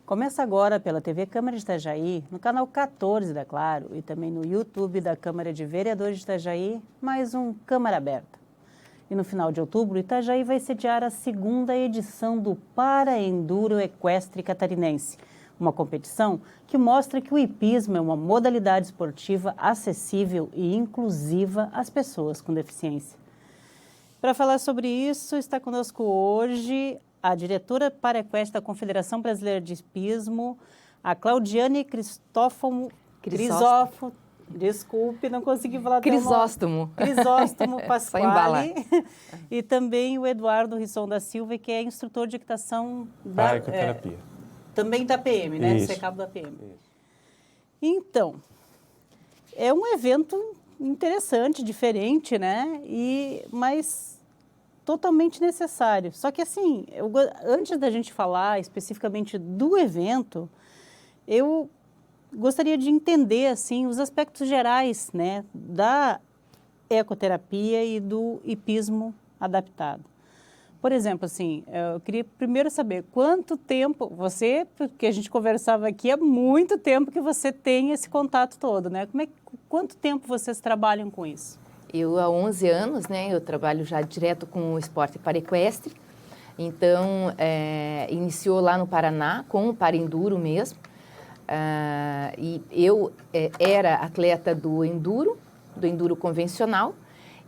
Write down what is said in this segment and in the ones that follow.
Começa agora pela TV Câmara de Itajaí, no canal 14 da Claro e também no YouTube da Câmara de Vereadores de Itajaí, mais um Câmara Aberta. E no final de outubro, Itajaí vai sediar a segunda edição do Paraenduro Equestre Catarinense, uma competição que mostra que o hipismo é uma modalidade esportiva acessível e inclusiva às pessoas com deficiência. Para falar sobre isso, está conosco hoje a diretora paraequestre da Confederação Brasileira de Hipismo, a Claudiane Crisóstomo. Desculpe, não consegui falar Crisóstomo. Crisóstomo Pasquale. E também o Eduardo Risson da Silva, que é instrutor de equitação da ecoterapia. Também da PM, né? Isso. Do CECAB da PM. Isso. Então, é um evento interessante, diferente, né? Mas totalmente necessário. Só que assim, antes da gente falar especificamente do evento, eu gostaria de entender assim os aspectos gerais, né, da ecoterapia e do hipismo adaptado. Por exemplo, assim, eu queria primeiro saber quanto tempo você, porque a gente conversava aqui há muito tempo que você tem esse contato todo, né? Quanto tempo vocês trabalham com isso? Eu, há 11 anos, né, eu trabalho já direto com o esporte paraequestre. Então, iniciou lá no Paraná, com o Paraenduro mesmo. E eu era atleta do enduro convencional.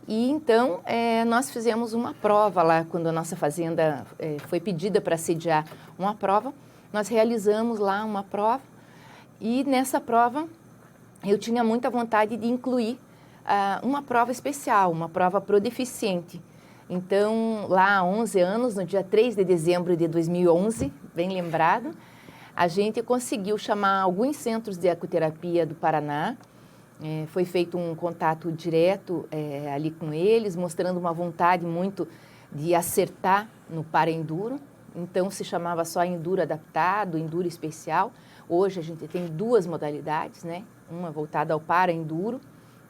E então, nós fizemos uma prova lá, quando a nossa fazenda foi pedida para sediar uma prova. Nós realizamos lá uma prova e nessa prova eu tinha muita vontade de incluir uma prova especial, uma prova pro deficiente. Então, lá há 11 anos, no dia 3 de dezembro de 2011, bem lembrado, a gente conseguiu chamar alguns centros de ecoterapia do Paraná. Foi feito um contato direto ali com eles, mostrando uma vontade muito de acertar no paraenduro. Então, se chamava só enduro adaptado, enduro especial. Hoje a gente tem duas modalidades, né? Uma voltada ao paraenduro,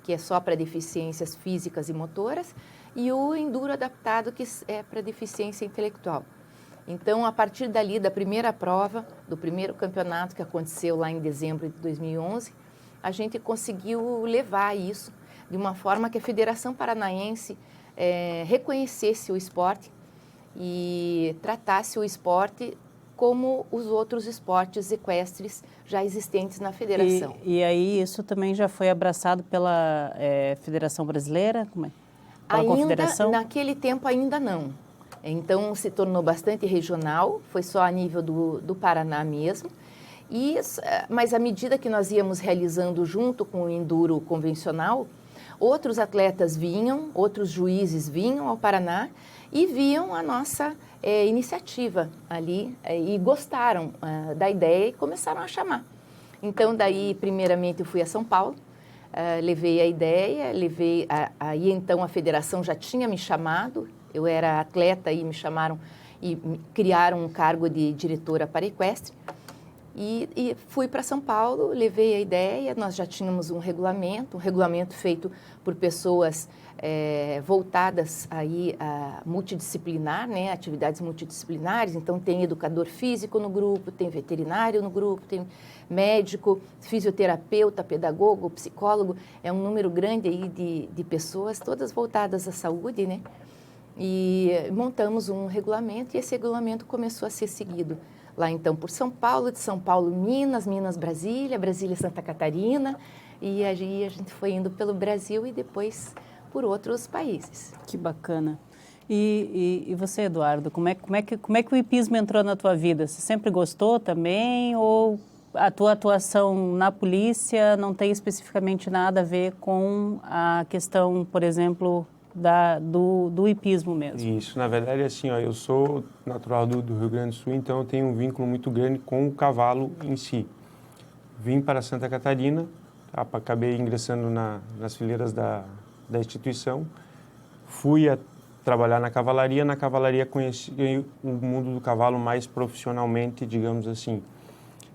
que é só para deficiências físicas e motoras, e o enduro adaptado, que é para deficiência intelectual. Então, a partir dali, da primeira prova, do primeiro campeonato que aconteceu lá em dezembro de 2011, a gente conseguiu levar isso de uma forma que a Federação Paranaense reconhecesse o esporte e tratasse o esporte como os outros esportes equestres já existentes na federação. E aí isso também já foi abraçado pela Federação Brasileira? Como é? Pela Confederação? Naquele tempo ainda não. Então se tornou bastante regional, foi só a nível do Paraná mesmo. Mas à medida que nós íamos realizando junto com o enduro convencional, outros atletas vinham, outros juízes vinham ao Paraná e viam a nossa iniciativa ali e gostaram da ideia e começaram a chamar. Então, daí, primeiramente, eu fui a São Paulo, levei a ideia, aí então a federação já tinha me chamado, eu era atleta e me chamaram e criaram um cargo de diretora paraequestre. E fui para São Paulo, levei a ideia, nós já tínhamos um regulamento feito por pessoas voltadas aí a multidisciplinar, né, atividades multidisciplinares. Então tem educador físico no grupo, tem veterinário no grupo, tem médico, fisioterapeuta, pedagogo, psicólogo. É um número grande aí de pessoas, todas voltadas à saúde, né? E montamos um regulamento e esse regulamento começou a ser seguido lá então por São Paulo, de São Paulo, Minas, Brasília, Santa Catarina, e aí a gente foi indo pelo Brasil e depois por outros países. Que bacana. E você, Eduardo, como é que o hipismo entrou na tua vida? Você sempre gostou também ou a tua atuação na polícia não tem especificamente nada a ver com a questão, por exemplo, do hipismo mesmo? Isso, na verdade, assim, ó, eu sou natural do Rio Grande do Sul, então eu tenho um vínculo muito grande com o cavalo em si. Vim para Santa Catarina, acabei ingressando nas fileiras da instituição, fui trabalhar na cavalaria conheci o mundo do cavalo mais profissionalmente, digamos assim.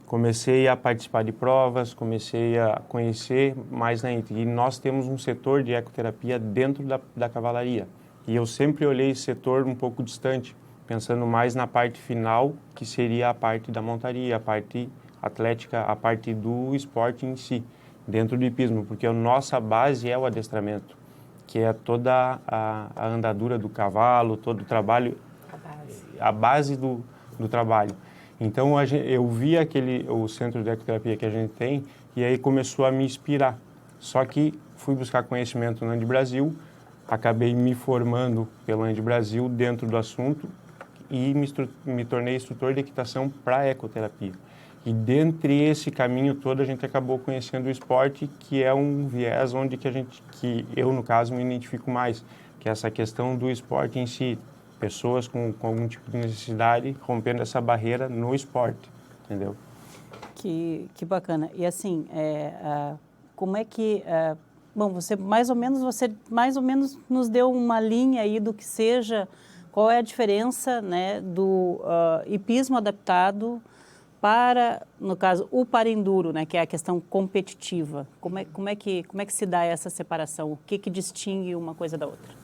Comecei a participar de provas, comecei a conhecer mais e nós temos um setor de ecoterapia dentro da cavalaria. E eu sempre olhei esse setor um pouco distante, pensando mais na parte final, que seria a parte da montaria, a parte atlética, a parte do esporte em si, dentro do hipismo, porque a nossa base é o adestramento, que é toda a andadura do cavalo, todo o trabalho, a base do trabalho. Então, eu vi o centro de ecoterapia que a gente tem e aí começou a me inspirar. Só que fui buscar conhecimento no Andi Brasil, acabei me formando pelo Andi Brasil dentro do assunto e me tornei instrutor de equitação para ecoterapia. E dentre esse caminho todo a gente acabou conhecendo o esporte, que é um viés onde que eu no caso me identifico mais, que é essa questão do esporte em si, pessoas com algum tipo de necessidade rompendo essa barreira no esporte, entendeu? Que bacana. E assim, como é que bom, você mais ou menos nos deu uma linha aí do que seja, qual é a diferença, né, do hipismo adaptado para, no caso, o paraenduro, né, que é a questão competitiva. Como é que se dá essa separação? O que distingue uma coisa da outra?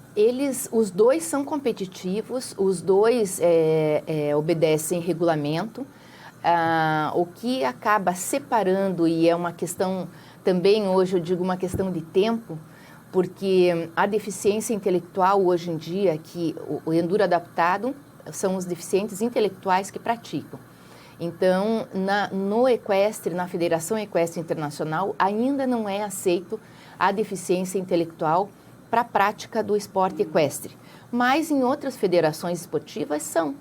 Os dois são competitivos, os dois obedecem regulamento. O que acaba separando, e é uma questão também hoje, eu digo uma questão de tempo, porque a deficiência intelectual hoje em dia, que o enduro adaptado são os deficientes intelectuais que praticam. Então, no equestre, na Federação Equestre Internacional, ainda não é aceito a deficiência intelectual para a prática do esporte equestre. Mas em outras federações esportivas são.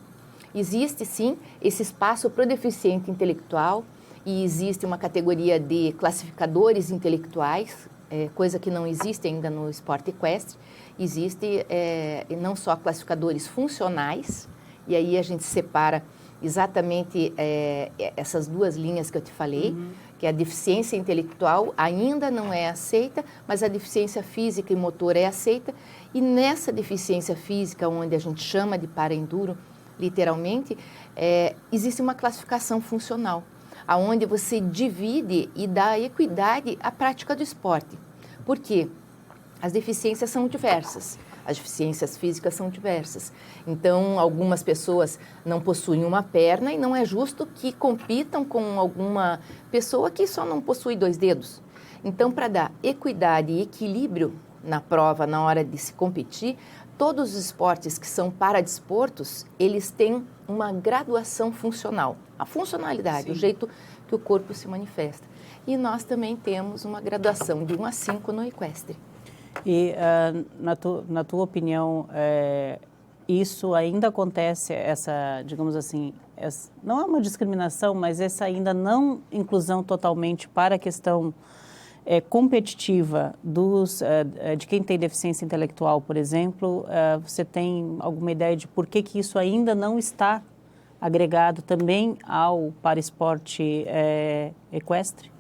Existe, sim, esse espaço para o deficiente intelectual e existe uma categoria de classificadores intelectuais, coisa que não existe ainda no esporte equestre. Existe não só classificadores funcionais, e aí a gente separa exatamente essas duas linhas que eu te falei, que a deficiência intelectual ainda não é aceita, mas a deficiência física e motor é aceita. E nessa deficiência física, onde a gente chama de paraenduro, literalmente, existe uma classificação funcional, aonde você divide e dá equidade à prática do esporte. Por quê? As deficiências são diversas. As deficiências físicas são diversas. Então, algumas pessoas não possuem uma perna e não é justo que compitam com alguma pessoa que só não possui 2 dedos. Então, para dar equidade e equilíbrio na prova, na hora de se competir, todos os esportes que são paradesportos, eles têm uma graduação funcional. A funcionalidade, sim, o jeito que o corpo se manifesta. E nós também temos uma graduação de 1 a 5 no equestre. E, na tua opinião, isso ainda acontece, digamos assim, não é uma discriminação, mas essa ainda não inclusão totalmente para a questão competitiva de quem tem deficiência intelectual, por exemplo, você tem alguma ideia de por que isso ainda não está agregado também ao paraesporte equestre?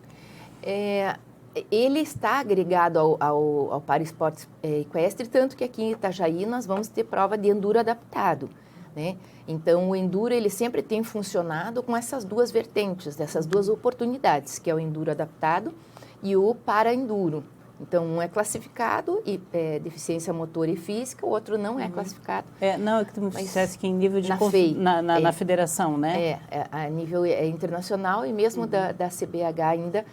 Ele está agregado ao paraesporte equestre, tanto que aqui em Itajaí nós vamos ter prova de enduro adaptado, né? Então, o enduro ele sempre tem funcionado com essas duas vertentes, dessas duas oportunidades, que é o enduro adaptado e o paraenduro. Então, um é classificado, deficiência motor e física, o outro não é classificado. Não, é que tu me dissesse que em nível de... Na federação, né? A nível internacional e mesmo da CBH ainda,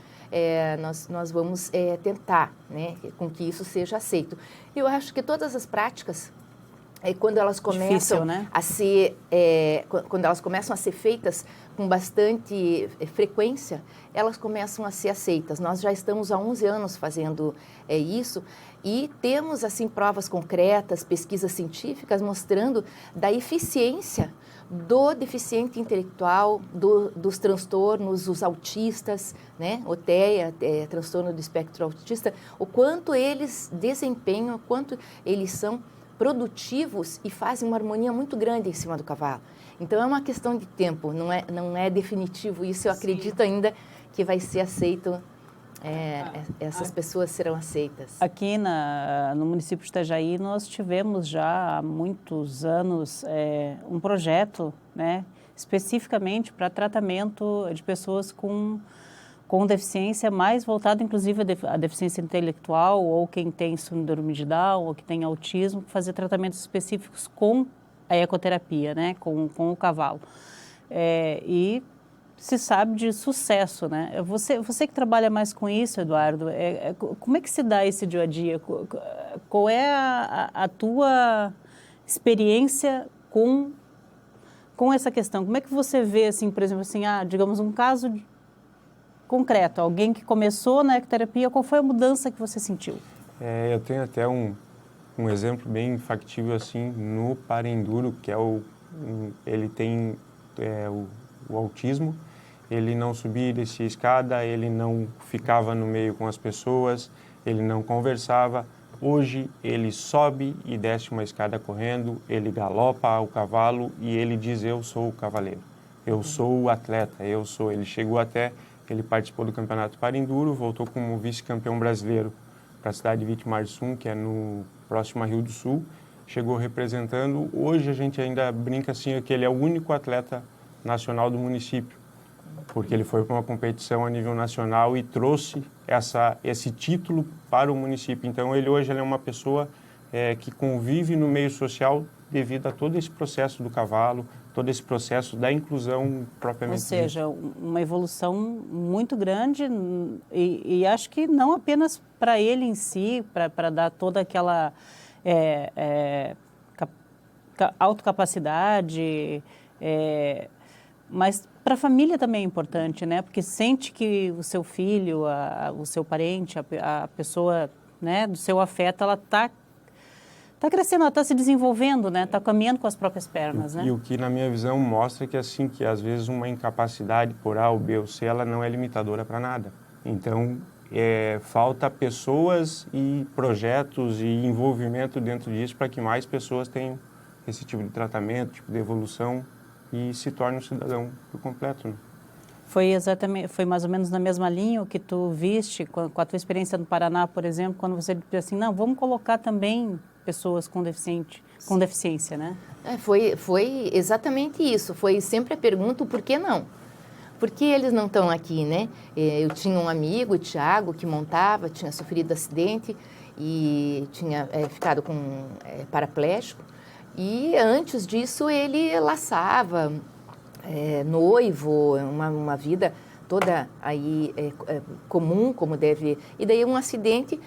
nós vamos tentar, né, com que isso seja aceito. Eu acho que todas as práticas, quando elas começam difícil, né? a ser, quando elas começam a ser feitas com bastante frequência, elas começam a ser aceitas. Nós já estamos há 11 anos fazendo isso e temos assim provas concretas, pesquisas científicas mostrando da eficiência do deficiente intelectual, dos transtornos, os autistas, né? O TEA, transtorno do espectro autista, o quanto eles desempenham, o quanto eles são produtivos e fazem uma harmonia muito grande em cima do cavalo. Então, é uma questão de tempo, não é definitivo isso. Eu acredito ainda que vai ser aceito, essas pessoas serão aceitas. Aqui no município de Itajaí, nós tivemos já há muitos anos um projeto, né, especificamente para tratamento de pessoas com deficiência, mais voltado inclusive à deficiência intelectual, ou quem tem síndrome de Down, ou que tem autismo, fazer tratamentos específicos com a ecoterapia, né, com o cavalo. E se sabe de sucesso, né? Você que trabalha mais com isso, Eduardo, como é que se dá esse dia a dia? Qual é a tua experiência com essa questão? Como é que você vê, assim, por exemplo, assim, digamos um caso concreto, alguém que começou na ecoterapia, qual foi a mudança que você sentiu? Eu tenho até um exemplo bem factível assim no Parenduro, que é ele tem o autismo, ele não subia e descia a escada, ele não ficava no meio com as pessoas, ele não conversava. Hoje ele sobe e desce uma escada correndo, ele galopa o cavalo e ele diz: eu sou o cavaleiro, eu sou o atleta, eu sou. Ele participou do Campeonato Parenduro, voltou como vice-campeão brasileiro para a cidade de Vitimarsum, que é no próximo a Rio do Sul, chegou representando. Hoje a gente ainda brinca assim que ele é o único atleta nacional do município, porque ele foi para uma competição a nível nacional e trouxe esse título para o município. Então hoje ele é uma pessoa que convive no meio social devido a todo esse processo do cavalo, todo esse processo da inclusão propriamente dita. Ou seja, uma evolução muito grande e acho que não apenas para ele em si, para dar toda aquela autocapacidade, mas para a família também é importante, né? Porque sente que o seu filho, o seu parente, a pessoa, né, do seu afeto, ela está crescendo, ela está se desenvolvendo, né? Está caminhando com as próprias pernas, né? E o que, na minha visão, mostra que, assim, que às vezes uma incapacidade por A ou B ou C, ela não é limitadora para nada. Então, falta pessoas e projetos e envolvimento dentro disso para que mais pessoas tenham esse tipo de tratamento, tipo de evolução e se tornem um cidadão por completo, né? Foi mais ou menos na mesma linha o que tu viste com a tua experiência no Paraná, por exemplo, quando você disse assim, não, vamos colocar também pessoas com deficiência, né? Foi exatamente isso. Foi sempre a pergunta, por que não? Por que eles não estão aqui, né? Eu tinha um amigo, o Thiago, que montava, tinha sofrido acidente e tinha ficado com paraplégico. E antes disso ele laçava, noivo, uma vida toda aí comum, como deve... E daí um acidente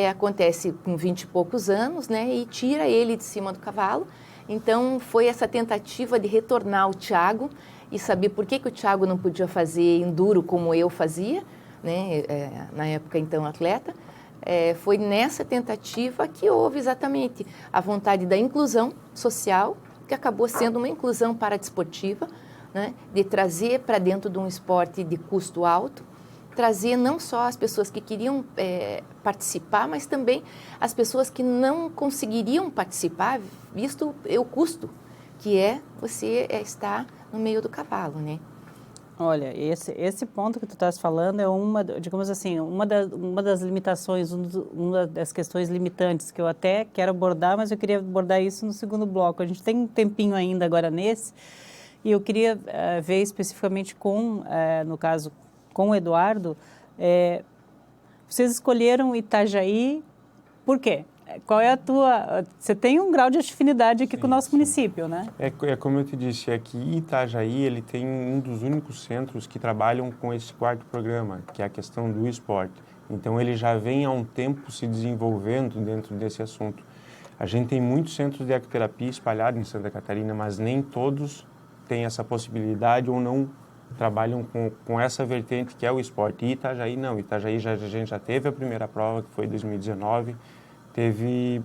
acontece com 20 e poucos anos, né? E tira ele de cima do cavalo. Então foi essa tentativa de retornar o Thiago e saber por que o Thiago não podia fazer enduro como eu fazia, né? Na época então atleta. Foi nessa tentativa que houve exatamente a vontade da inclusão social, que acabou sendo uma inclusão paradesportiva, né? De trazer para dentro de um esporte de custo alto, trazer não só as pessoas que queriam participar, mas também as pessoas que não conseguiriam participar, visto o custo que você estar no meio do cavalo, né? Olha, esse ponto que tu estás falando é digamos assim, uma das limitações, uma das questões limitantes que eu até quero abordar, mas eu queria abordar isso no segundo bloco. A gente tem um tempinho ainda agora nesse, e eu queria ver especificamente no caso, com o Eduardo, vocês escolheram Itajaí, por quê? Qual é a tua... Você tem um grau de afinidade aqui com o nosso município, né? Como eu te disse, aqui Itajaí, ele tem um dos únicos centros que trabalham com esse quarto programa, que é a questão do esporte. Então, ele já vem há um tempo se desenvolvendo dentro desse assunto. A gente tem muitos centros de ecoterapia espalhados em Santa Catarina, mas nem todos têm essa possibilidade ou não trabalham com essa vertente que é o esporte. E Itajaí não, Itajaí a gente já teve a primeira prova, que foi em 2019, teve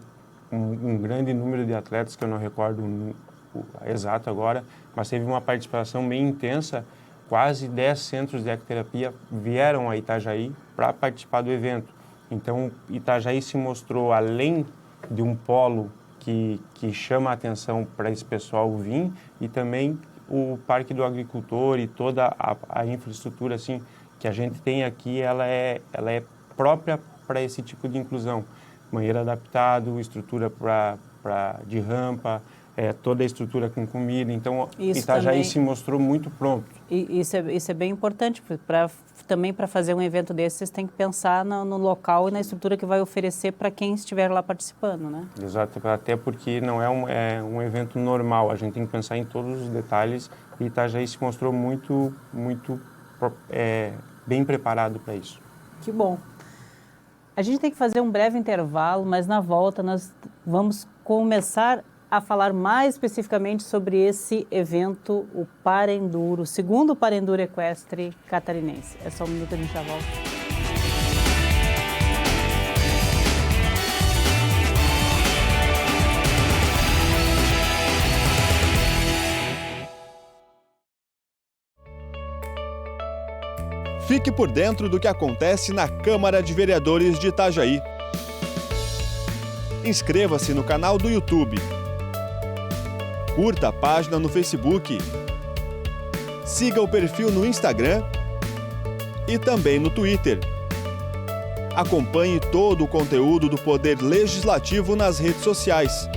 um grande número de atletas, que eu não recordo o exato agora, mas teve uma participação bem intensa, quase 10 centros de ecoterapia vieram a Itajaí para participar do evento. Então, Itajaí se mostrou, além de um polo que chama a atenção para esse pessoal vir, e também o Parque do Agricultor e toda a infraestrutura assim, que a gente tem aqui, ela é própria para esse tipo de inclusão. Banheiro adaptado, estrutura de rampa, toda a estrutura com comida. Então, Isso Itajaí também se mostrou muito pronto. E isso é bem importante, também para fazer um evento desse, vocês têm que pensar no local e na estrutura que vai oferecer para quem estiver lá participando, né? Exato, até porque não é um evento normal, a gente tem que pensar em todos os detalhes e Itajaí se mostrou muito bem preparado para isso. Que bom. A gente tem que fazer um breve intervalo, mas na volta nós vamos começar a falar mais especificamente sobre esse evento, o Parenduro, o segundo Parenduro Equestre Catarinense. É só um minuto, a gente já volta. Fique por dentro do que acontece na Câmara de Vereadores de Itajaí. Inscreva-se no canal do YouTube. Curta a página no Facebook. Siga o perfil no Instagram e também no Twitter. Acompanhe todo o conteúdo do Poder Legislativo nas redes sociais.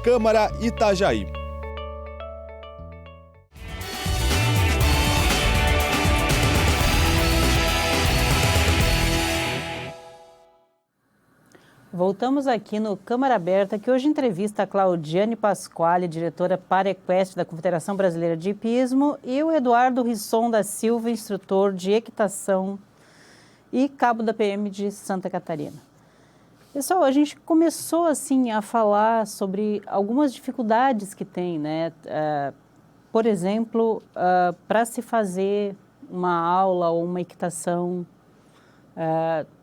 @Câmara Itajaí. Voltamos aqui no Câmara Aberta, que hoje entrevista a Claudiane Pasquale, diretora Parequestre da Confederação Brasileira de Hipismo, e o Eduardo Risson da Silva, instrutor de equitação e cabo da PM de Santa Catarina. Pessoal, a gente começou assim a falar sobre algumas dificuldades que tem, né? Por exemplo, para se fazer uma aula ou uma equitação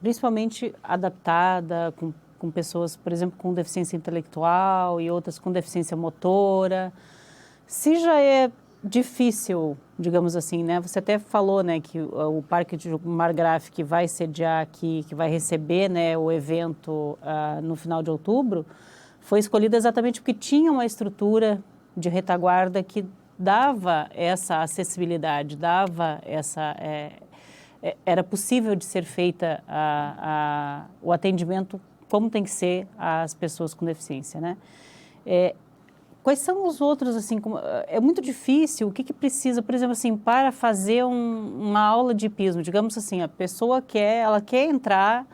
principalmente adaptada com pessoas, por exemplo, com deficiência intelectual e outras com deficiência motora. Se já é difícil, digamos assim, né? Você até falou, né, que o Parque de Margraf, que vai sediar aqui, que vai receber, né, o evento no final de outubro, foi escolhido exatamente porque tinha uma estrutura de retaguarda que dava essa acessibilidade, dava essa... era possível de ser feita o atendimento como tem que ser às pessoas com deficiência, né? Quais são os outros, assim, é muito difícil, o que precisa, por exemplo, assim, para fazer uma aula de hipismo, digamos assim, a pessoa ela quer entrar,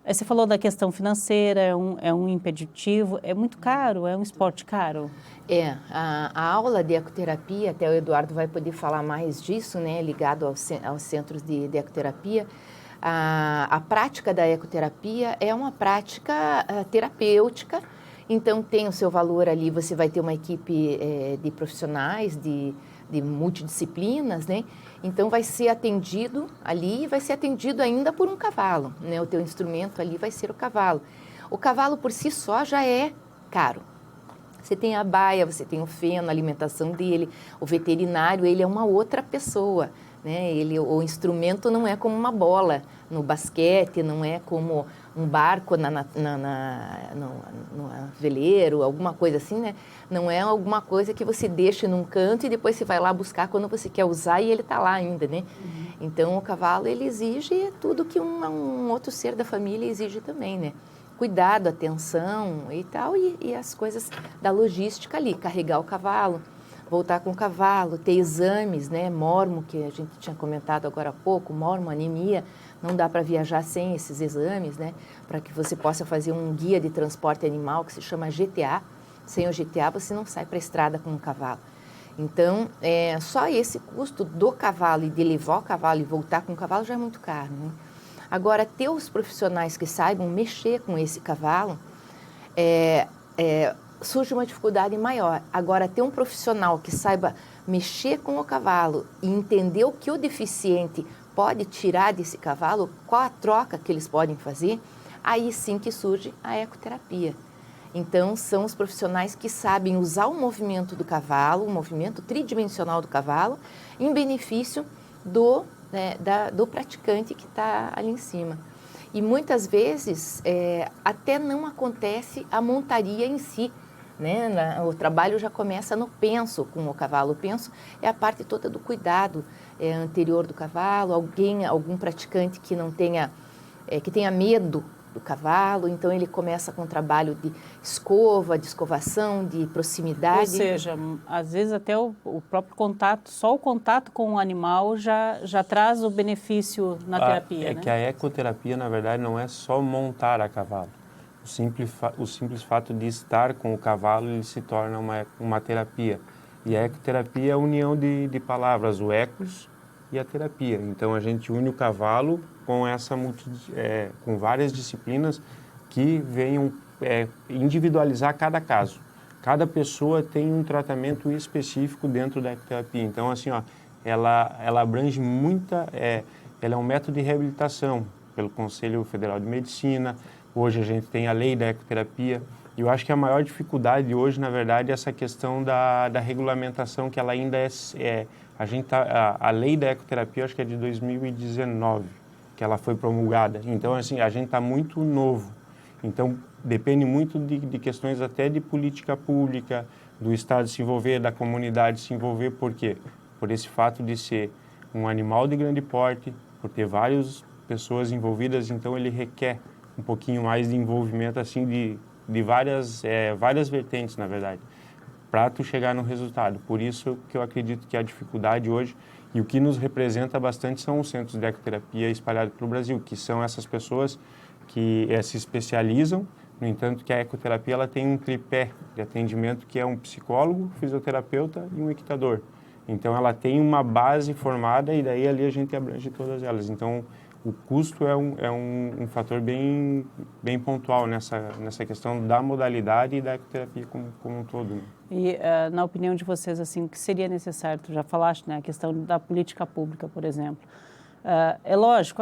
você falou da questão financeira, é um impeditivo, é muito caro, é um esporte caro. A aula de ecoterapia, até o Eduardo vai poder falar mais disso, né, ligado aos centros de ecoterapia. A prática da ecoterapia é uma prática terapêutica, então tem o seu valor ali, você vai ter uma equipe de profissionais, de multidisciplinas, né? Então vai ser atendido ali e vai ser atendido ainda por um cavalo, né? O teu instrumento ali vai ser o cavalo. O cavalo por si só já é caro. Você tem a baia, você tem o feno, a alimentação dele, o veterinário, ele é uma outra pessoa, né? O instrumento não é como uma bola no basquete, não é como um barco no veleiro, alguma coisa assim, né? Não é alguma coisa que você deixa num canto e depois você vai lá buscar quando você quer usar e ele está lá ainda, né? Uhum. Então, o cavalo, ele exige tudo que um outro ser da família exige também, né? Cuidado, atenção e tal, e as coisas da logística ali, carregar o cavalo, voltar com o cavalo, ter exames, né, mormo, que a gente tinha comentado agora há pouco, mormo, anemia, não dá para viajar sem esses exames, né, para que você possa fazer um guia de transporte animal que se chama GTA, sem o GTA você não sai para a estrada com um cavalo. Então, só esse custo do cavalo e de levar o cavalo e voltar com o cavalo já é muito caro, né? Agora, ter os profissionais que saibam mexer com esse cavalo, surge uma dificuldade maior. Agora, ter um profissional que saiba mexer com o cavalo e entender o que o deficiente pode tirar desse cavalo, qual a troca que eles podem fazer, aí sim que surge a ecoterapia. Então, são os profissionais que sabem usar o movimento do cavalo, o movimento tridimensional do cavalo, em benefício do praticante que está ali em cima. E muitas vezes até não acontece a montaria em si, né? O trabalho já começa no penso com o cavalo. O penso é a parte toda do cuidado anterior do cavalo, algum praticante que não tenha, que tenha medo do cavalo, então ele começa com um trabalho de escova, de escovação, de proximidade. Ou seja, às vezes até o próprio contato, só o contato com o animal já traz o benefício na terapia, né? Que a ecoterapia, na verdade, não é só montar a cavalo. O simples fato de estar com o cavalo, ele se torna uma terapia. E a ecoterapia é a união de palavras, o ecos e a terapia. Então, a gente une o cavalo com com várias disciplinas que venham individualizar cada caso. Cada pessoa tem um tratamento específico dentro da ecoterapia. Então, assim, ó, ela abrange ela é um método de reabilitação pelo Conselho Federal de Medicina. Hoje a gente tem a lei da ecoterapia. E eu acho que a maior dificuldade hoje, na verdade, é essa questão da regulamentação, que ela ainda a lei da ecoterapia, acho que é de 2019, que ela foi promulgada. Então, assim, a gente está muito novo. Então, depende muito de questões até de política pública, do Estado se envolver, da comunidade se envolver. Por quê? Por esse fato de ser um animal de grande porte, por ter várias pessoas envolvidas, então ele requer um pouquinho mais de envolvimento, assim, de várias vertentes, na verdade, para tu chegar no resultado. Por isso que eu acredito que a dificuldade hoje, e o que nos representa bastante, são os centros de ecoterapia espalhados pelo Brasil, que são essas pessoas que se especializam. No entanto, que a ecoterapia ela tem um tripé de atendimento, que é um psicólogo, fisioterapeuta e um equitador. Então, ela tem uma base formada e daí ali a gente abrange todas elas. Então, o custo é um fator bem pontual nessa questão da modalidade e da ecoterapia como um todo. Né? E, na opinião de vocês, assim, o que seria necessário? Tu já falaste, né, a questão da política pública, por exemplo. É lógico,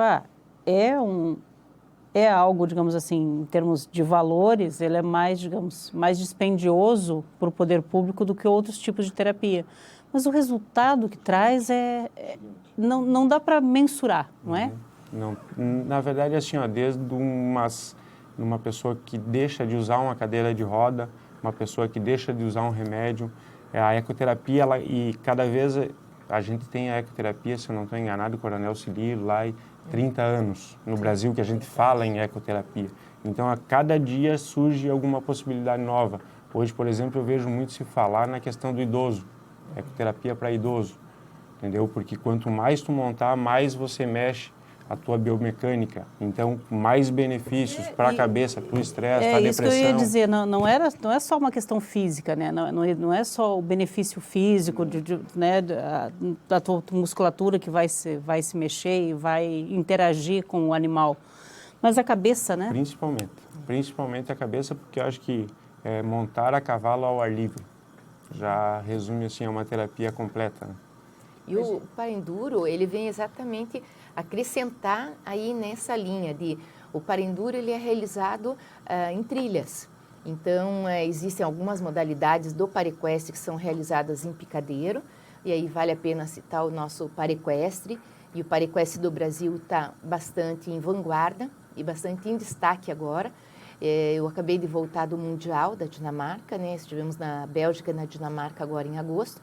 é algo, digamos assim, em termos de valores, ele é mais, digamos, mais dispendioso para o poder público do que outros tipos de terapia. Mas o resultado que traz não dá para mensurar, não é? Não, na verdade, assim, ó, desde uma pessoa que deixa de usar uma cadeira de roda, uma pessoa que deixa de usar um remédio, a ecoterapia, e cada vez a gente tem a ecoterapia, se eu não estou enganado, Coronel Cirilo, lá, 30 anos no Brasil que a gente fala em ecoterapia. Então, a cada dia surge alguma possibilidade nova. Hoje, por exemplo, eu vejo muito se falar na questão do idoso, ecoterapia para idoso, entendeu? Porque quanto mais tu montar, mais você mexe a tua biomecânica, então mais benefícios para a cabeça, para o estresse, para a depressão. É isso que eu ia dizer, não é só uma questão física, né? Não é só o benefício físico né, da tua musculatura que vai se mexer e vai interagir com o animal, mas a cabeça, né? Principalmente a cabeça, porque eu acho que montar a cavalo ao ar livre já resume assim, uma terapia completa. Né? E o Parenduro, ele vem exatamente acrescentar aí nessa linha de o Parenduro ele é realizado em trilhas. Então, existem algumas modalidades do Parequestre que são realizadas em picadeiro, e aí vale a pena citar o nosso Parequestre, e o Parequestre do Brasil está bastante em vanguarda e bastante em destaque agora. Eu acabei de voltar do Mundial da Dinamarca, né? Estivemos na Bélgica e na Dinamarca agora em agosto,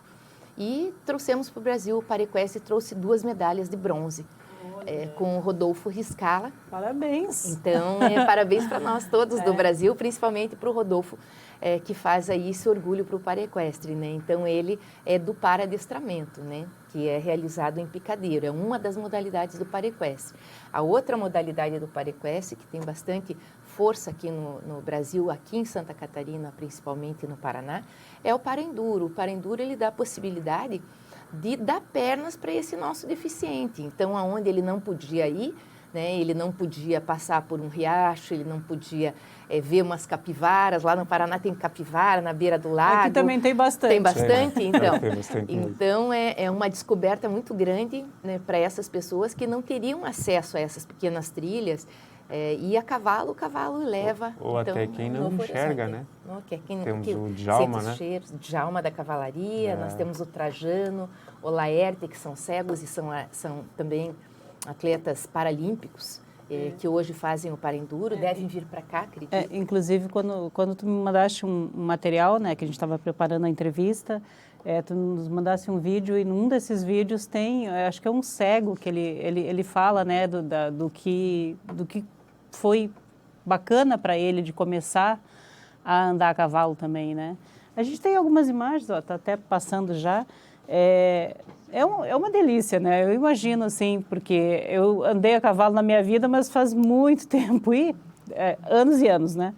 e trouxemos para o Brasil, o Parequestre trouxe 2 medalhas de bronze. Com o Rodolfo Riscala. Parabéns! Então, parabéns para nós todos do Brasil, principalmente para o Rodolfo, que faz aí esse orgulho para o Parequestre, né? Então, ele é do paradestramento, né? Que é realizado em picadeiro, é uma das modalidades do Parequestre. A outra modalidade do Parequestre, que tem bastante força aqui no Brasil, aqui em Santa Catarina, principalmente no Paraná, é o Parenduro. O Parenduro, ele dá a possibilidade de dar pernas para esse nosso deficiente. Então, aonde ele não podia ir, né, ele não podia passar por um riacho, ele não podia ver umas capivaras. Lá no Paraná tem capivara na beira do lago. Aqui também tem bastante. Tem bastante, então. Tem bastante. Então, é uma descoberta muito grande, né, para essas pessoas que não teriam acesso a essas pequenas trilhas. E a cavalo, o cavalo leva. Ou então, até quem não enxerga, né? Temos o Djalma, né? Djalma da cavalaria, nós temos o Trajano, o Laerte, que são cegos e são também atletas paralímpicos, que hoje fazem o Parenduro, devem vir para cá, acredito. Inclusive, quando tu me mandaste um material, né, que a gente estava preparando a entrevista, tu nos mandasse um vídeo, e num desses vídeos tem, acho que é um cego, que ele fala, né, do que foi bacana para ele de começar a andar a cavalo também, né? A gente tem algumas imagens, ó, tá até passando já. É uma delícia, né? Eu imagino, assim, porque eu andei a cavalo na minha vida, mas faz muito tempo, anos e anos, né?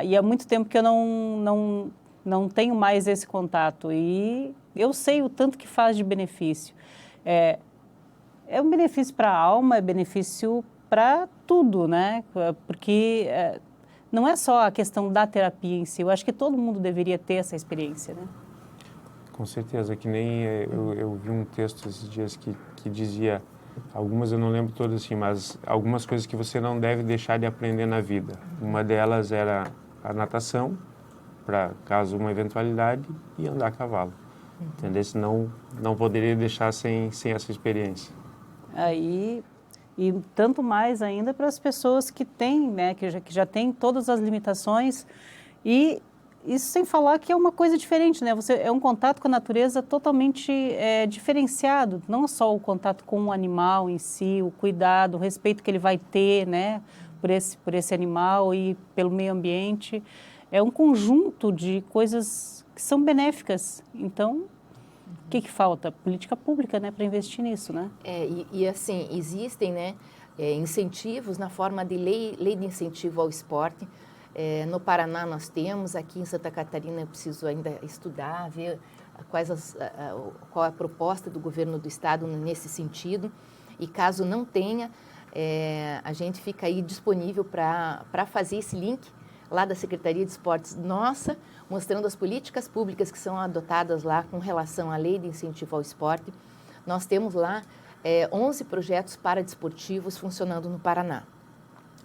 E há muito tempo que eu não tenho mais esse contato. E eu sei o tanto que faz de benefício. É um benefício para a alma, é benefício para tudo, né? Porque não é só a questão da terapia em si. Eu acho que todo mundo deveria ter essa experiência, né? Com certeza, que nem eu vi um texto esses dias que dizia, algumas eu não lembro todas assim, mas algumas coisas que você não deve deixar de aprender na vida. Uma delas era a natação, para caso uma eventualidade, e andar a cavalo. Entendeu? Senão não poderia deixar sem essa experiência. E tanto mais ainda para as pessoas que têm, né, que já têm todas as limitações, e isso sem falar que é uma coisa diferente, né? É um contato com a natureza totalmente diferenciado, não só o contato com o animal em si, o cuidado, o respeito que ele vai ter, né, por esse animal e pelo meio ambiente. É um conjunto de coisas que são benéficas. Então, o que falta? Política pública, né, para investir nisso, né? Assim, existem, né, incentivos na forma de lei de incentivo ao esporte. No Paraná nós temos, aqui em Santa Catarina eu preciso ainda estudar, ver qual é a proposta do governo do estado nesse sentido. E caso não tenha, a gente fica aí disponível para fazer esse link lá da Secretaria de Esportes nossa, mostrando as políticas públicas que são adotadas lá com relação à lei de incentivo ao esporte. Nós temos lá 11 projetos paradesportivos funcionando no Paraná,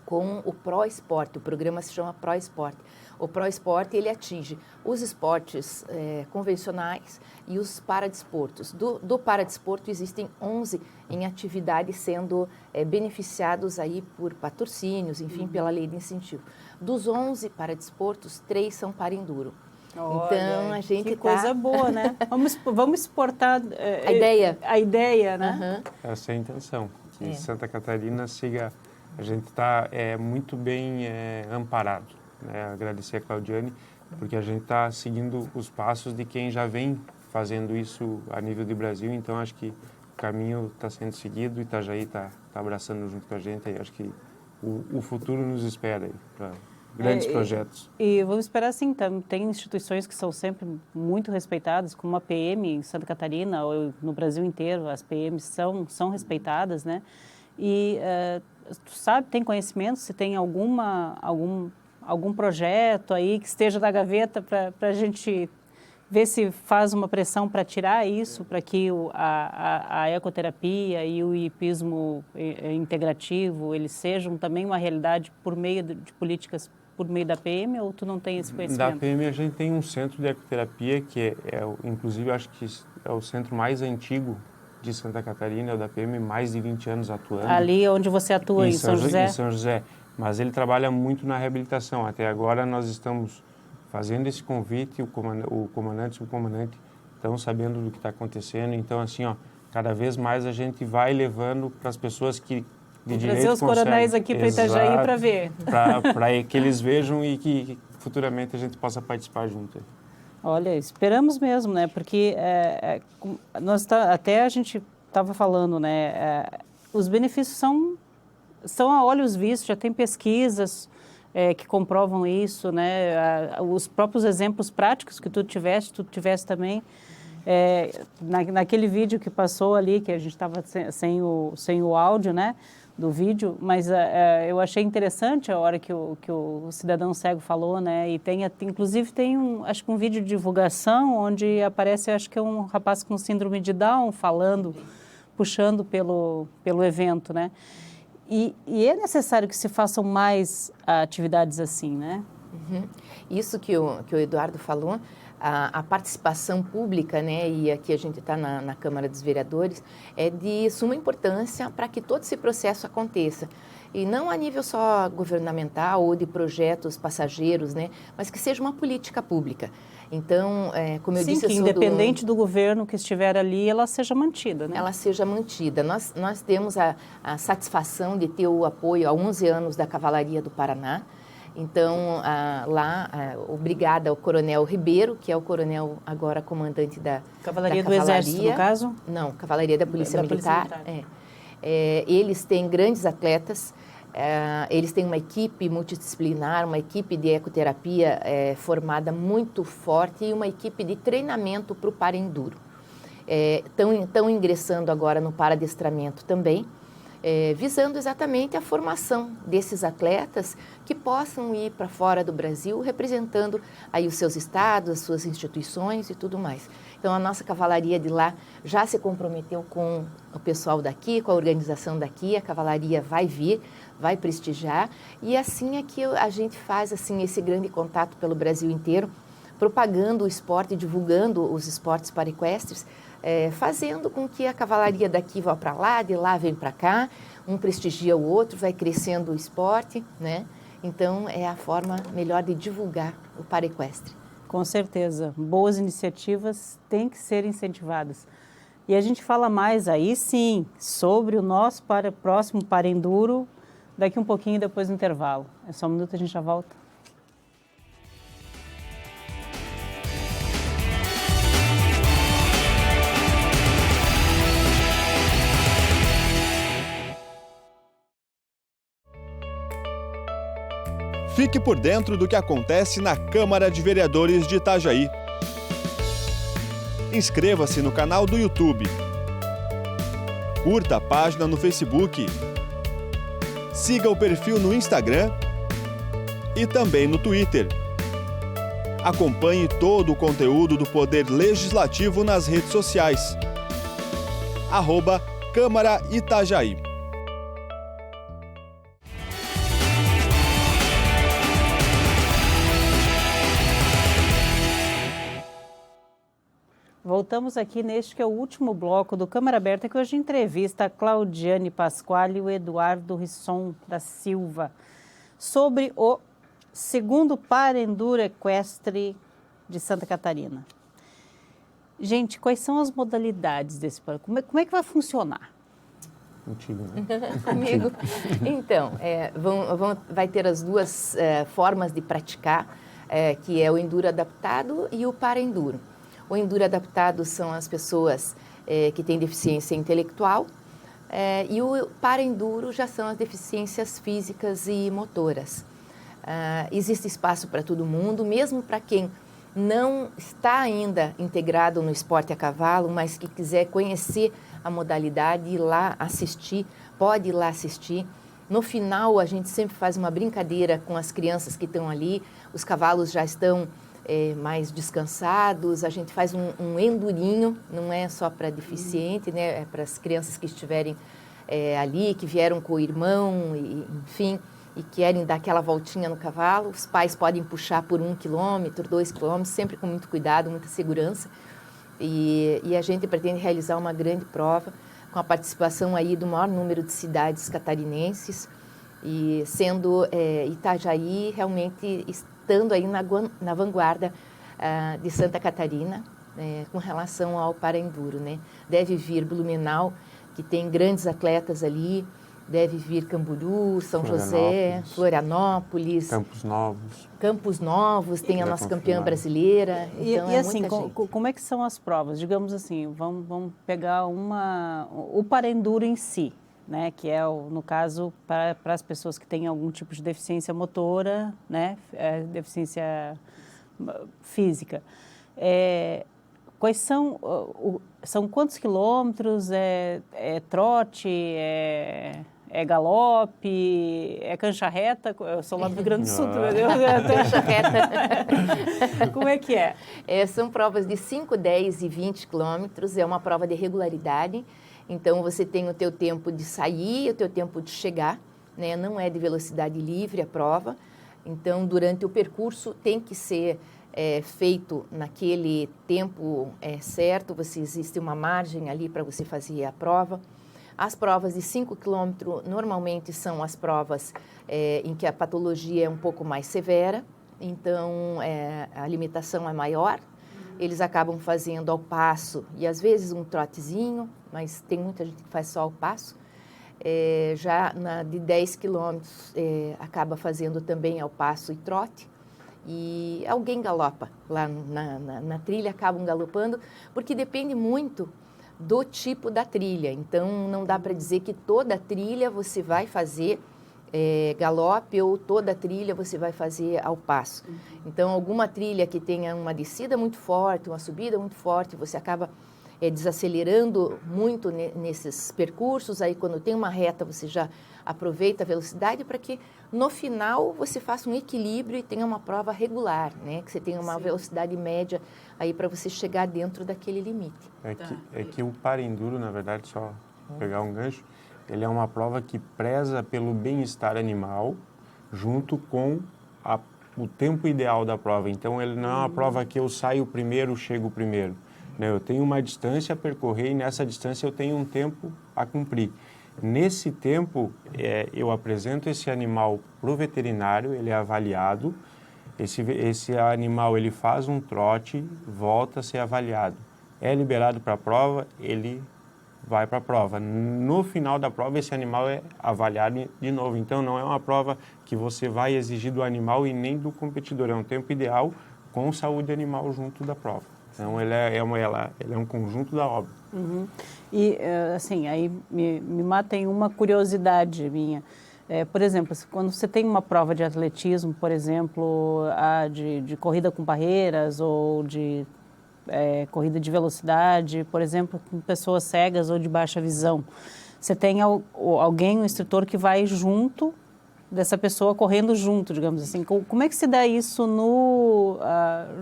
com o ProEsporte. O programa se chama ProEsporte. O ProEsporte, ele atinge os esportes convencionais e os paradesportos. Do paradesporto existem 11 em atividade sendo beneficiados aí por patrocínios, enfim, pela lei de incentivo. Dos 11 paradesportos, 3 são para enduro. Olha, então, a gente que coisa boa, né? Vamos exportar a ideia, né? Uhum. Essa é a intenção, que Santa Catarina siga. A gente está muito bem amparado, né? Agradecer a Claudiane, porque a gente está seguindo os passos de quem já vem fazendo isso a nível de Brasil. Então, acho que o caminho está sendo seguido, Itajaí está abraçando junto com a gente. E acho que o futuro nos espera aí para grandes projetos. E vamos esperar assim, tem instituições que são sempre muito respeitadas, como a PM em Santa Catarina, ou no Brasil inteiro, as PMs são respeitadas, né? E tu sabe, tem conhecimento, se tem algum projeto aí que esteja na gaveta para a gente ver se faz uma pressão para tirar isso, para que a ecoterapia e o hipismo integrativo, eles sejam também uma realidade por meio de políticas, por meio da PM, ou tu não tem esse conhecimento? Da PM a gente tem um centro de ecoterapia que inclusive, acho que é o centro mais antigo de Santa Catarina, é o da PM, mais de 20 anos atuando. Ali onde você atua, em São José? Em São José, mas ele trabalha muito na reabilitação. Até agora nós estamos fazendo esse convite, o comandante e o subcomandante estão sabendo do que está acontecendo. Então, assim, cada vez mais a gente vai levando para as pessoas que de direito trazer os coronéis aqui para Itajaí para ver. Para que eles vejam e que futuramente a gente possa participar junto. Olha, esperamos mesmo, né? Porque até a gente estava falando, né? Os benefícios são a olhos vistos, já tem pesquisas que comprovam isso, né? Os próprios exemplos práticos que tu tiveste também. Naquele vídeo que passou ali, que a gente estava sem o áudio, né? Do vídeo, mas eu achei interessante a hora que o cidadão cego falou, né? E inclusive tem acho que um vídeo de divulgação onde aparece, acho que é um rapaz com síndrome de Down falando, puxando pelo evento, né? E é necessário que se façam mais atividades assim, né? Uhum. Isso que o Eduardo falou, a participação pública, né, e aqui a gente está na Câmara dos Vereadores, é de suma importância para que todo esse processo aconteça. E não a nível só governamental ou de projetos passageiros, né, mas que seja uma política pública. Então, como eu disse... Sim, que independente do governo que estiver ali, ela seja mantida, né? Ela seja mantida. Nós temos a satisfação de ter o apoio há 11 anos da Cavalaria do Paraná. Então, obrigada ao Coronel Ribeiro, que é o coronel agora comandante da Cavalaria da do Exército, no caso? Não, Cavalaria da Polícia Militar. Polícia Militar. Eles têm grandes atletas, eles têm uma equipe multidisciplinar, uma equipe de ecoterapia formada muito forte e uma equipe de treinamento para o para-enduro. Estão ingressando agora no para-adestramento também, visando exatamente a formação desses atletas que possam ir para fora do Brasil, representando aí os seus estados, as suas instituições e tudo mais. Então, a nossa cavalaria de lá já se comprometeu com o pessoal daqui, com a organização daqui, a cavalaria vai vir, vai prestigiar, e assim é que a gente faz assim, esse grande contato pelo Brasil inteiro, propagando o esporte, divulgando os esportes paraequestres, fazendo com que a cavalaria daqui vá para lá, de lá vem para cá, um prestigia o outro, vai crescendo o esporte, né? Então, é a forma melhor de divulgar o paraequestre. Com certeza. Boas iniciativas têm que ser incentivadas. E a gente fala mais aí, sim, sobre o nosso próximo para-enduro daqui um pouquinho depois do intervalo. É só um minuto, a gente já volta. Fique por dentro do que acontece na Câmara de Vereadores de Itajaí. Inscreva-se no canal do YouTube. Curta a página no Facebook. Siga o perfil no Instagram e também no Twitter. Acompanhe todo o conteúdo do Poder Legislativo nas redes sociais. @Câmara Itajaí. Voltamos aqui neste que é o último bloco do Câmara Aberta, que hoje entrevista a Claudiane Pasquale e o Eduardo Risson da Silva sobre o segundo para-enduro equestre de Santa Catarina. Gente, quais são as modalidades desse para-enduro? Como é que vai funcionar? Contigo, né? Comigo. Então, vai ter as duas formas de praticar, que é o enduro adaptado e o para-enduro. O enduro adaptado são as pessoas que têm deficiência intelectual e o para-enduro já são as deficiências físicas e motoras. Existe espaço para todo mundo, mesmo para quem não está ainda integrado no esporte a cavalo, mas que quiser conhecer a modalidade e ir lá assistir, pode ir lá assistir. No final, a gente sempre faz uma brincadeira com as crianças que estão ali, os cavalos já estão mais descansados, a gente faz um endurinho, não é só para deficiente, né? É para as crianças que estiverem ali, que vieram com o irmão, enfim, e querem dar aquela voltinha no cavalo. Os pais podem puxar por 1 quilômetro, 2 quilômetros, sempre com muito cuidado, muita segurança. E a gente pretende realizar uma grande prova com a participação aí do maior número de cidades catarinenses e sendo Itajaí realmente estando aí na vanguarda de Santa Catarina com relação ao para-enduro, né? Deve vir Blumenau, que tem grandes atletas ali, deve vir Camboriú, São José, Florianópolis, Campos Novos, tem a nossa campeã brasileira. Então e assim, como é que são as provas? Digamos assim, vamos pegar o para-enduro em si, né, que é, no caso, para as pessoas que têm algum tipo de deficiência motora, né, deficiência física. Quais são quantos quilômetros? É trote? É galope? É cancha reta? Eu sou lá do Rio Grande do Sul, entendeu? Cancha reta. Como é que é? São provas de 5, 10 e 20 quilômetros. É uma prova de regularidade. Então, você tem o teu tempo de sair e o teu tempo de chegar, né? Não é de velocidade livre a prova. Então, durante o percurso, tem que ser feito naquele tempo certo, existe uma margem ali para você fazer a prova. As provas de 5 km normalmente são as provas em que a patologia é um pouco mais severa, então a limitação é maior. Eles acabam fazendo ao passo e às vezes um trotezinho, mas tem muita gente que faz só ao passo. Já de 10 quilômetros acaba fazendo também ao passo e trote. E alguém galopa lá na trilha, acabam galopando, porque depende muito do tipo da trilha. Então, não dá para dizer que toda trilha você vai fazer galope ou toda trilha você vai fazer ao passo. Então, alguma trilha que tenha uma descida muito forte, uma subida muito forte, você acaba desacelerando muito nesses percursos. Aí, quando tem uma reta, você já aproveita a velocidade para que, no final, você faça um equilíbrio e tenha uma prova regular, né? Que você tenha uma velocidade média aí para você chegar dentro daquele limite. É que o Parenduro, na verdade, só pegar um gancho, ele é uma prova que preza pelo bem-estar animal junto com o tempo ideal da prova. Então, ele não é uma prova que eu saio primeiro, chego primeiro. Né? Eu tenho uma distância a percorrer e nessa distância eu tenho um tempo a cumprir. Nesse tempo, eu apresento esse animal para o veterinário, ele é avaliado, esse animal ele faz um trote, volta a ser avaliado. É liberado para a prova, ele vai para a prova. No final da prova, esse animal é avaliado de novo. Então, não é uma prova que você vai exigir do animal e nem do competidor. É um tempo ideal com saúde animal junto da prova. Então, ele é um conjunto da obra. Uhum. E, assim, aí me mata em uma curiosidade minha. Por exemplo, quando você tem uma prova de atletismo, por exemplo, de corrida com barreiras ou de corrida de velocidade, por exemplo, com pessoas cegas ou de baixa visão, você tem alguém, um instrutor que vai junto dessa pessoa, correndo junto, digamos assim. Como é que se dá isso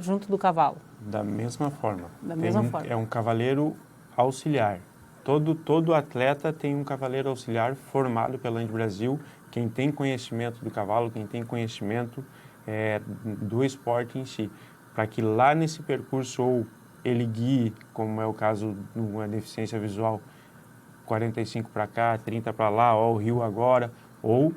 junto do cavalo? Da mesma forma. Da mesma forma. É um cavaleiro auxiliar. Todo atleta tem um cavaleiro auxiliar formado pela Indy Brasil, quem tem conhecimento do cavalo, quem tem conhecimento do esporte em si, para que lá nesse percurso ou ele guie, como é o caso de uma deficiência visual, 45 para cá, 30 para lá, ó, o rio agora, ou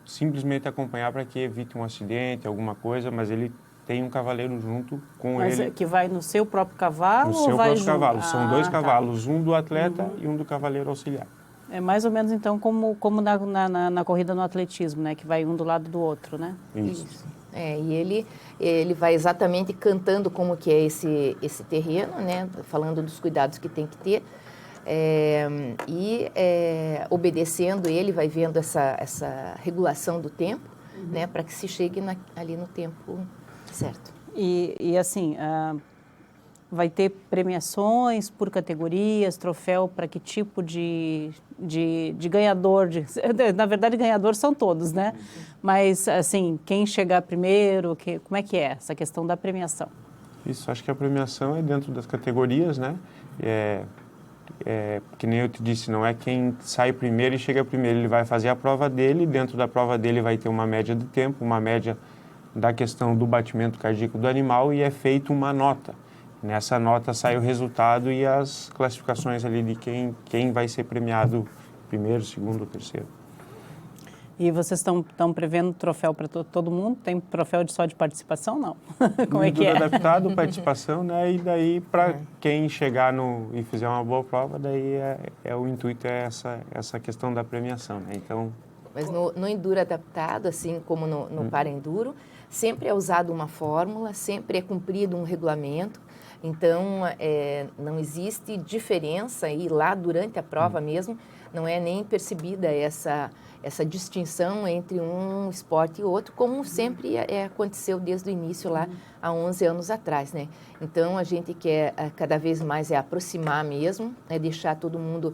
simplesmente acompanhar para que evite um acidente, alguma coisa, mas ele tem um cavaleiro junto com Mas ele. que vai no seu próprio cavalo No ou seu vai próprio junto? cavalo. São dois cavalos, Tá. um do atleta e um do cavaleiro auxiliar. É mais ou menos, então, como na corrida no atletismo, né? Que vai um do lado do outro, né? Isso. E ele vai exatamente cantando como que é esse terreno, né? Falando dos cuidados que tem que ter. Obedecendo ele, vai vendo essa regulação do tempo, né? Para que se chegue ali no tempo certo. E assim, vai ter premiações por categorias, troféu para que tipo de ganhador? Na verdade, ganhador são todos, né? Mas, assim, quem chegar primeiro, como é que é essa questão da premiação? Isso, acho que a premiação é dentro das categorias, né? Que nem eu te disse, não é quem sai primeiro e chega primeiro. Ele vai fazer a prova dele, dentro da prova dele vai ter uma média de tempo, uma média da questão do batimento cardíaco do animal e é feita uma nota. Nessa nota sai o resultado e as classificações ali de quem vai ser premiado primeiro, segundo, terceiro. E vocês estão prevendo troféu para todo mundo? Tem troféu só de participação, não? Como é que é? Adaptado, participação, né? E daí, para quem chegar e fizer uma boa prova, daí o intuito é essa questão da premiação, né? Então... Mas no Enduro adaptado, assim como no Parenduro, sempre é usada uma fórmula, sempre é cumprido um regulamento. Então, não existe diferença e lá durante a prova mesmo, não é nem percebida essa distinção entre um esporte e outro, como sempre aconteceu desde o início lá há 11 anos atrás, né? Então, a gente quer cada vez mais aproximar mesmo, deixar todo mundo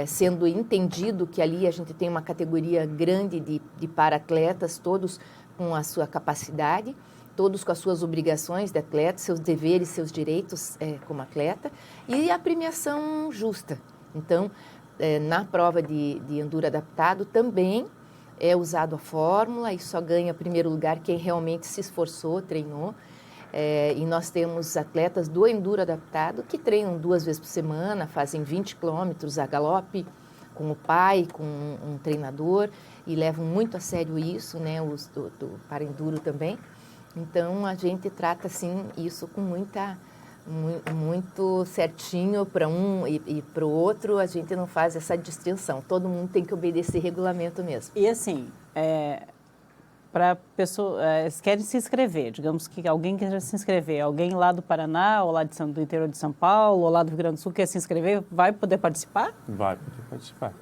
sendo entendido que ali a gente tem uma categoria grande de para-atletas, todos com a sua capacidade, todos com as suas obrigações de atleta, seus deveres, seus direitos como atleta, e a premiação justa. Então, na prova de Enduro adaptado também é usado a fórmula e só ganha primeiro lugar quem realmente se esforçou, treinou. E nós temos atletas do Enduro adaptado que treinam 2 vezes por semana, fazem 20 quilômetros a galope, com o pai, com um treinador, e levam muito a sério isso, né, os do Parenduro também. Então, a gente trata, assim, isso com muito certinho para um e para o outro, a gente não faz essa distinção. Todo mundo tem que obedecer regulamento mesmo. E assim, para pessoas querem se inscrever, digamos que alguém quer se inscrever, alguém lá do Paraná, ou lá do interior de São Paulo, ou lá do Rio Grande do Sul quer se inscrever, vai poder participar? Vai poder participar.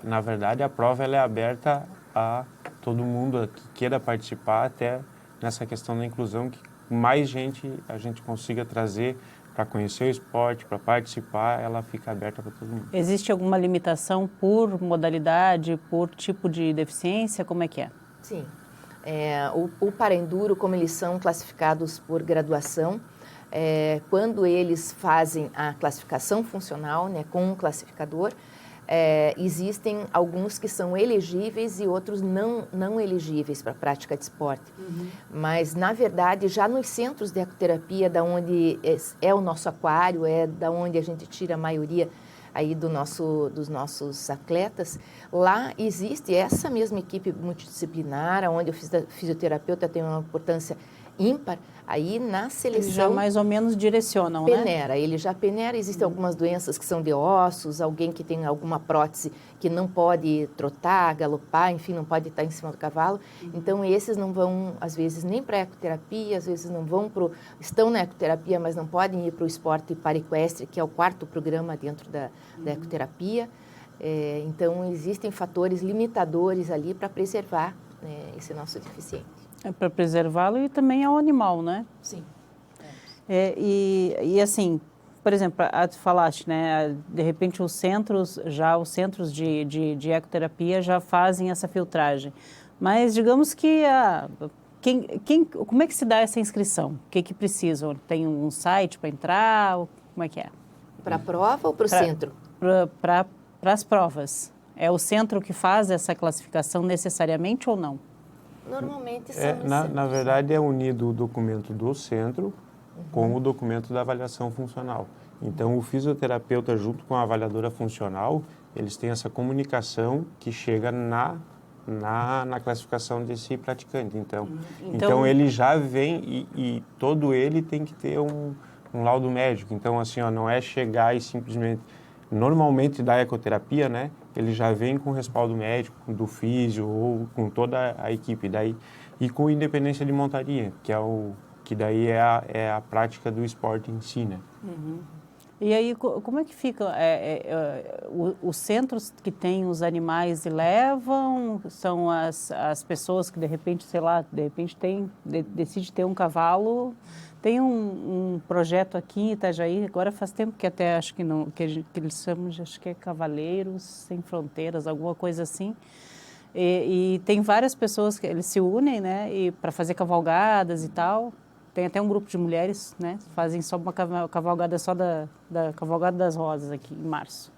Na verdade, a prova ela é aberta a todo mundo que queira participar, até nessa questão da inclusão, que mais gente a gente consiga trazer para conhecer o esporte, para participar, ela fica aberta para todo mundo. Existe alguma limitação por modalidade, por tipo de deficiência? Como é que é? Sim. O Parenduro, como eles são classificados por graduação, quando eles fazem a classificação funcional, né, com um classificador, existem alguns que são elegíveis e outros não elegíveis para a prática de esporte. Uhum. Mas, na verdade, já nos centros de ecoterapia, da onde é o nosso aquário, da onde a gente tira a maioria aí dos nossos atletas, lá existe essa mesma equipe multidisciplinar, onde o fisioterapeuta tem uma importância ímpar, aí na seleção... Eles já mais ou menos direcionam, peneira, né? Ele já peneira, existem algumas doenças que são de ossos, alguém que tem alguma prótese que não pode trotar, galopar, enfim, não pode estar em cima do cavalo. Então, esses não vão, às vezes, nem para a ecoterapia, às vezes não vão estão na ecoterapia, mas não podem ir para o esporte paraequestre, que é o 4º programa dentro da ecoterapia. Então, existem fatores limitadores ali para preservar, né, esse nosso deficiente. É para preservá-lo e também ao animal, né? Sim. E assim, por exemplo, tu falaste, né? De repente os centros de ecoterapia já fazem essa filtragem. Mas digamos que como é que se dá essa inscrição? O que precisam? Tem um site para entrar? Como é que é? Para a prova ou para o centro? Para as provas. É o centro que faz essa classificação necessariamente ou não? Normalmente são na verdade, é unido o documento do centro com o documento da avaliação funcional. Então, o fisioterapeuta, junto com a avaliadora funcional, eles têm essa comunicação que chega na classificação desse praticante. Então ele já vem e todo ele tem que ter um laudo médico. Então, assim, não é chegar e simplesmente... Normalmente, da ecoterapia, né, ele já vem com respaldo médico, do físio ou com toda a equipe. E com independência de montaria, que daí é a prática do esporte em si, né? Uhum. E aí, como é que fica? Os centros que têm os animais e levam, são as pessoas que, de repente, sei lá, decide ter um cavalo. Tem um projeto aqui em Itajaí, agora faz tempo que até acho que não, que eles chamam, acho que é Cavaleiros Sem Fronteiras, alguma coisa assim. E tem várias pessoas que eles se unem, né, para fazer cavalgadas e tal. Tem até um grupo de mulheres, né, fazem só uma cavalgada só da Cavalgada das Rosas aqui em março.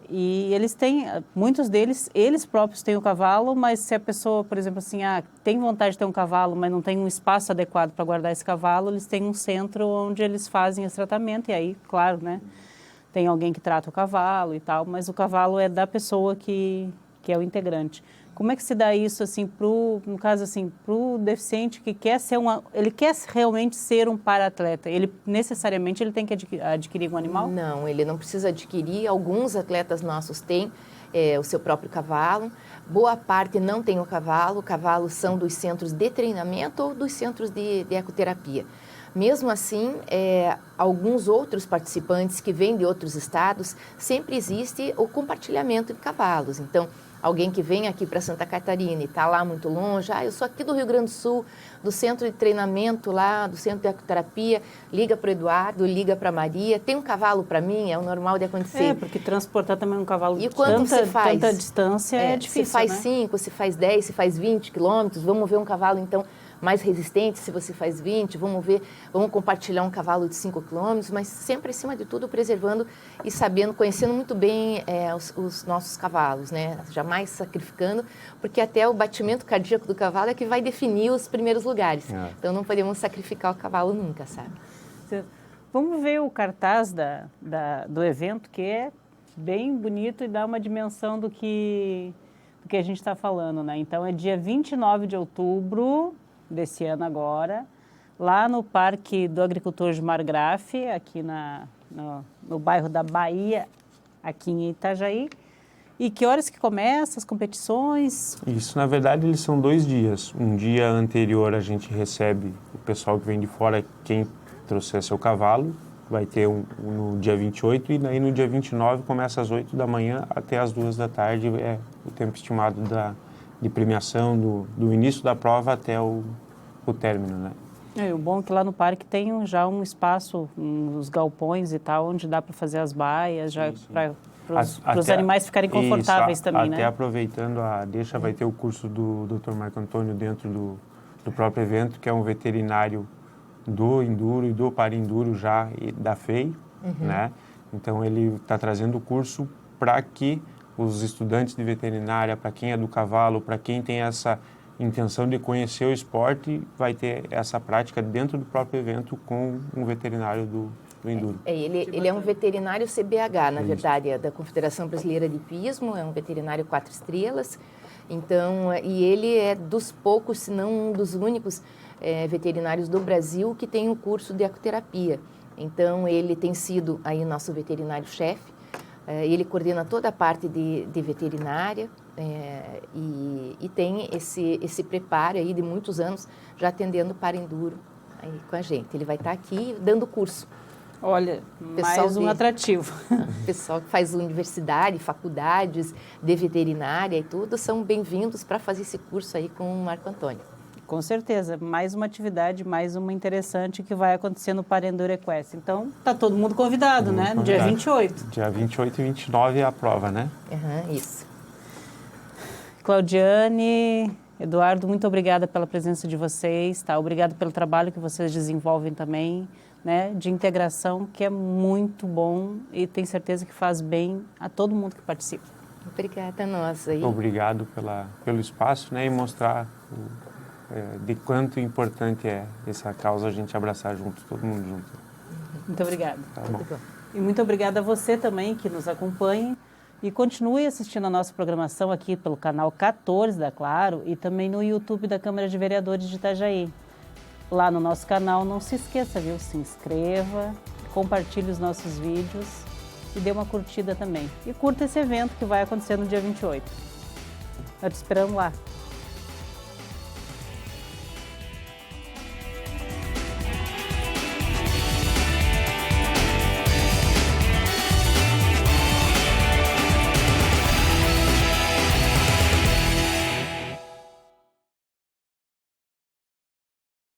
E eles têm, muitos deles, eles próprios têm o cavalo, mas se a pessoa, por exemplo, assim, tem vontade de ter um cavalo, mas não tem um espaço adequado para guardar esse cavalo, eles têm um centro onde eles fazem esse tratamento, e aí, claro, né, tem alguém que trata o cavalo e tal, mas o cavalo é da pessoa que é o integrante. Como é que se dá isso, assim, no caso, assim, para o deficiente que quer ser ele quer realmente ser um para-atleta? Ele, necessariamente, ele tem que adquirir um animal? Não, ele não precisa adquirir. Alguns atletas nossos têm o seu próprio cavalo. Boa parte não tem o cavalo. Cavalos são dos centros de treinamento ou dos centros de ecoterapia. Mesmo assim, alguns outros participantes que vêm de outros estados, sempre existe o compartilhamento de cavalos. Então, alguém que vem aqui para Santa Catarina e está lá muito longe, eu sou aqui do Rio Grande do Sul, do centro de treinamento lá, do centro de ecoterapia, liga para o Eduardo, liga para a Maria, tem um cavalo para mim, é o normal de acontecer. Porque transportar também um cavalo de tanta distância é difícil, se faz 5, se faz 10, se faz 20 quilômetros, vamos ver um cavalo, então mais resistente, se você faz 20, vamos ver, vamos compartilhar um cavalo de 5 quilômetros, mas sempre, acima de tudo, preservando e sabendo, conhecendo muito bem os nossos cavalos, né? Jamais sacrificando, porque até o batimento cardíaco do cavalo é que vai definir os primeiros lugares. Então, não podemos sacrificar o cavalo nunca, sabe? Vamos ver o cartaz do evento, que é bem bonito e dá uma dimensão do que a gente está falando, né? Então, é dia 29 de outubro desse ano agora, lá no Parque do Agricultor de Margrafe, aqui no bairro da Bahia, aqui em Itajaí. E que horas que começam as competições? Isso, na verdade, eles são 2 dias. Um dia anterior a gente recebe o pessoal que vem de fora, quem trouxer seu cavalo, vai ter no dia 28 e aí no dia 29 começa às 8 da manhã até às 2 da tarde, é o tempo estimado de premiação do início da prova até o término, né? O bom é que lá no parque tem já um espaço, uns galpões e tal, onde dá para fazer as baias, já para os animais ficarem confortáveis também, né? Até aproveitando a deixa, vai ter o curso do Dr. Marco Antônio dentro do próprio evento, que é um veterinário do Enduro e do Parenduro já da FEI, né? Então ele está trazendo o curso para que os estudantes de veterinária, para quem é do cavalo, para quem tem essa intenção de conhecer o esporte, vai ter essa prática dentro do próprio evento com um veterinário do Enduro. Ele é um veterinário CBH, na verdade, é da Confederação Brasileira de Hipismo, é um veterinário 4 estrelas. Então, e ele é dos poucos, se não um dos únicos veterinários do Brasil que tem um curso de ecoterapia. Então, ele tem sido aí nosso veterinário-chefe. Ele coordena toda a parte de veterinária e tem esse preparo aí de muitos anos já atendendo para Enduro aí com a gente. Ele vai estar aqui dando curso. Olha, mais um atrativo. O pessoal que faz universidade, faculdades de veterinária e tudo são bem-vindos para fazer esse curso aí com o Marco Antônio. Com certeza, mais uma atividade, mais uma interessante que vai acontecer no Parenduro Equestre. Então, tá todo mundo convidado, né? No dia 28. Dia 28 e 29 é a prova, né? Isso. Claudiane, Eduardo, muito obrigada pela presença de vocês, tá? Obrigado pelo trabalho que vocês desenvolvem também, né? De integração, que é muito bom e tenho certeza que faz bem a todo mundo que participa. Obrigada a nós aí. Obrigado pelo espaço, né? E mostrar de quanto importante é essa causa, a gente abraçar junto, todo mundo junto. Muito obrigada. Tá bom. E muito obrigada a você também que nos acompanha e continue assistindo a nossa programação aqui pelo canal 14 da Claro e também no YouTube da Câmara de Vereadores de Itajaí. Lá no nosso canal, não se esqueça, viu? Se inscreva, compartilhe os nossos vídeos e dê uma curtida também. E curta esse evento que vai acontecer no dia 28. Nós te esperamos lá.